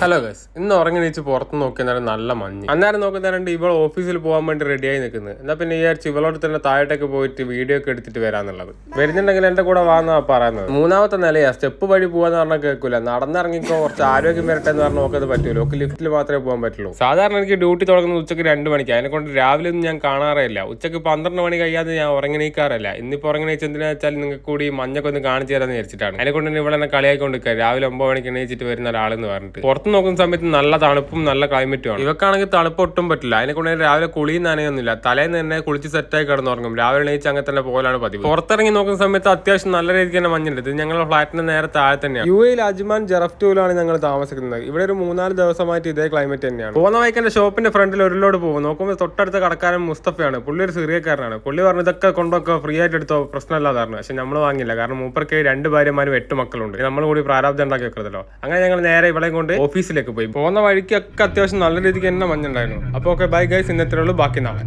Hello guys, ഇന്ന് ഉറങ്ങി നീച്ച് പുറത്ത് നോക്കിയാൽ നല്ല മഞ്ഞ്. അന്നേരം നോക്കുന്നേരം ഇവൾ ഓഫീസിൽ പോകാൻ വേണ്ടി റെഡിയായി നിൽക്കുന്നത്. എന്നാൽ പിന്നെ വിചാരിച്ച് ഇവളോട് തന്നെ താഴോട്ടൊക്കെ പോയിട്ട് വീഡിയോ ഒക്കെ എടുത്തിട്ട് വരാന്നുള്ളത്. വരുന്നുണ്ടെങ്കിൽ എന്റെ കൂടെ വാന്നാ പറയുന്നത്. മൂന്നാമത്തെ നിലയാ, സ്റ്റെപ്പ് വഴി പോകാന്ന് പറഞ്ഞാൽ കേൾക്കൂല. നടന്നിറങ്ങിക്കോ, കുറച്ച് ആരോഗ്യം വരട്ടെ എന്ന് പറഞ്ഞാൽ നോക്കത് പറ്റൂല. ഒക്കെ ലിഫ്റ്റിൽ മാത്രമേ പോകാൻ പറ്റുള്ളൂ. സാധാരണ എനിക്ക് ഡ്യൂട്ടി തുടങ്ങുന്നത് ഉച്ചയ്ക്ക് 2 മണിക്ക്. അതിനെ കൊണ്ട് രാവിലെ ഒന്നും ഞാൻ കാണാറില്ല. ഉച്ചയ്ക്ക് 12 മണി കഴിയാതെ ഞാൻ ഉറങ്ങി നീക്കാറില്ല. ഇന്നിപ്പോൾ ഉറങ്ങി നീച്ച് എന്തിനാ വെച്ചാൽ നിങ്ങൾക്ക് കൂടി മഞ്ഞൊക്കെ ഒന്ന് കാണിച്ചു തരാന്ന് വിചാരിച്ചിട്ടാണ്. അതിനെ കൊണ്ട് തന്നെ ഇവിടെ കളിയായിക്കൊണ്ടിരിക്കുക. രാവിലെ 9 മണിക്ക് എണീച്ചിട്ട് വരുന്ന ഒരാളെന്ന് പറഞ്ഞിട്ട്. പുറത്ത് നോക്കുന്ന സമയത്ത് നല്ല തണുപ്പും നല്ല ക്ലൈമറ്റും ആണ്. ഇവക്കാണെങ്കിൽ തണുപ്പ് ഒട്ടും പറ്റില്ല. അതിനെ കൊണ്ട് രാവിലെ കുളിയും നനയൊന്നുമില്ല. തലേന്ന് തന്നെ കുളിച്ച് സെറ്റായി കിടന്നുറങ്ങും. രാവിലെ എണീച്ച് അങ്ങനെ തന്നെ പോലാണ് പതിവ്. പുറത്തിറങ്ങി നോക്കുന്ന സമയത്ത് അത്യാവശ്യം നല്ല രീതിക്ക് തന്നെ മഞ്ഞുണ്ട്. ഇത് ഞങ്ങളുടെ ഫ്ലാറ്റിന്റെ നേരെ താഴെ തന്നെയാണ്. UAE അജ്മാൻ ജറഫ് ടൂലാണ് ഞങ്ങൾ താമസിക്കുന്നത്. ഇവിടെ ഒരു 3-4 ദിവസമായിട്ട് ഇതേ ക്ലൈമറ്റ് തന്നെയാണ്. പോകുന്ന വൈക്കന്റെ ഷോപ്പിന്റെ ഫ്രണ്ടിൽ ഒരു ലോഡ് പോകും. നോക്കുമ്പോൾ തൊട്ടടുത്ത കടക്കാരൻ മുസ്തഫയാണ്. പുള്ളി ഒരു സിറിയക്കാരനാണ്. പുള്ളി പറഞ്ഞു ഇതൊക്കെ കൊണ്ടൊക്കെ ഫ്രീ ആയിട്ട് എടുത്തോ, പ്രശ്നമില്ലാതായിരുന്നു. പക്ഷെ നമ്മൾ വാങ്ങില്ല. കാരണം മൂപ്പർക്ക് 2 ഭാര്യമാരും 8 മക്കളുണ്ട്. നമ്മൾ കൂടി പ്രാരാബ്ദം ഉണ്ടാക്കി വെക്കരുതല്ലോ. അങ്ങനെ ഞങ്ങൾ നേരെ ഇവിടെ കൊണ്ട് ഓഫീസിലേക്ക് പോയി. പോകുന്ന വഴിക്കൊക്കെ അത്യാവശ്യം നല്ല രീതിക്ക് തന്നെ മഞ്ഞുണ്ടായിരുന്നു. അപ്പോൾ ഓക്കെ, ബൈ ഗൈസ്, ഇന്നത്തെ ഉള്ളൂ. ബാക്കി നാളെ.